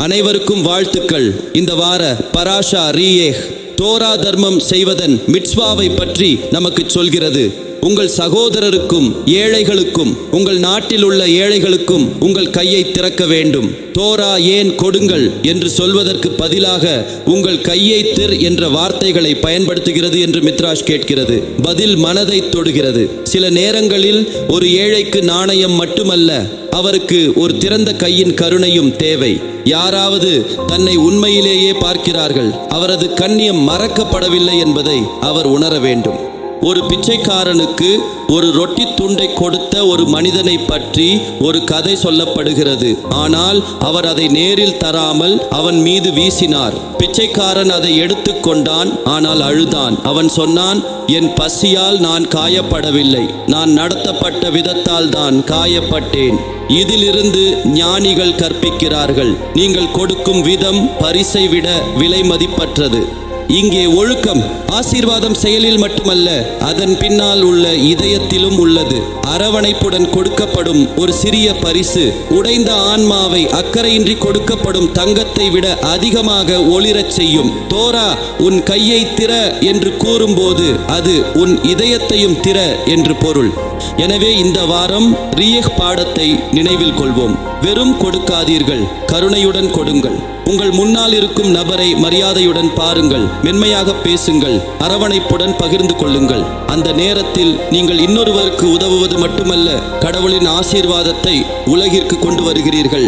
அனைவருக்கும் வாழ்த்துக்கள். இந்த வார பராஷா ரீயேஹ் தோரா தர்மம் செய்வதன் மிட்ஸ்வாவை பற்றி நமக்கு சொல்கிறது. உங்கள் சகோதரருக்கும் ஏழைகளுக்கும் உங்கள் நாட்டில் உள்ள ஏழைகளுக்கும் உங்கள் கையை திறக்க வேண்டும். தோரா ஏன் கொடுங்கள் என்று சொல்வதற்கு பதிலாக உங்கள் கையை திர் என்ற வார்த்தைகளை பயன்படுத்துகிறது என்று மித்ராஷ் கேட்கிறது. பதில் மனதை தொடுகிறது. சில நேரங்களில் ஒரு ஏழைக்கு நாணயம் மட்டுமல்ல, அவருக்கு ஒரு திறந்த கையின் கருணையும் தேவை. யாராவது தன்னை உண்மையிலேயே பார்க்கிறார்கள், அவரது கண்ணியம் மறக்கப்படவில்லை என்பதை அவர் உணர வேண்டும். ஒரு பிச்சைக்காரனுக்கு ஒரு ரொட்டி துண்டை கொடுத்த ஒரு மனிதனை பற்றி ஒரு கதை சொல்லப்படுகிறது. ஆனால் அவர் அதை நேரில் தராமல் அவன் மீது வீசினார். பிச்சைக்காரன் அதை எடுத்துக்கொண்டான், ஆனால் அழுதான். அவன் சொன்னான், என் பசியால் நான் காயப்படவில்லை, நான் நடத்தப்பட்ட விதத்தால் தான் காயப்பட்டேன். இதிலிருந்து ஞானிகள் கற்பிக்கிறார்கள், நீங்கள் கொடுக்கும் விதம் பரிசை விட விலை மதிப்பற்றது. இங்கே ஒழுக்கம் ஆசீர்வாதம் செயலில் மட்டுமல்ல, அதன் பின்னால் உள்ள இதயத்திலும் உள்ளது. அரவணைப்புடன் கொடுக்கப்படும் ஒரு சிறிய பரிசு உடைந்த ஆன்மாவை அக்கறையின்றி கொடுக்கப்படும் தங்கத்தை விட அதிகமாக ஒளிரச் செய்யும். தோரா உன் கையை திற என்று கூறும்போது அது உன் இதயத்தையும் திற என்று பொருள். எனவே இந்த வாரம் ரீயேஹ் பாடத்தை நினைவில் கொள்வோம். வெறும் கொடுக்காதீர்கள், கருணையுடன் கொடுங்கள். உங்கள் முன்னால் இருக்கும் நபரை மரியாதையுடன் பாருங்கள், மென்மையாக பேசுங்கள், அரவணைப்புடன் பகிர்ந்து கொள்ளுங்கள். அந்த நேரத்தில் நீங்கள் இன்னொருவருக்கு உதவுவது மட்டுமல்ல, கடவுளின் ஆசீர்வாதத்தை உலகிற்கு கொண்டு வருகிறீர்கள்.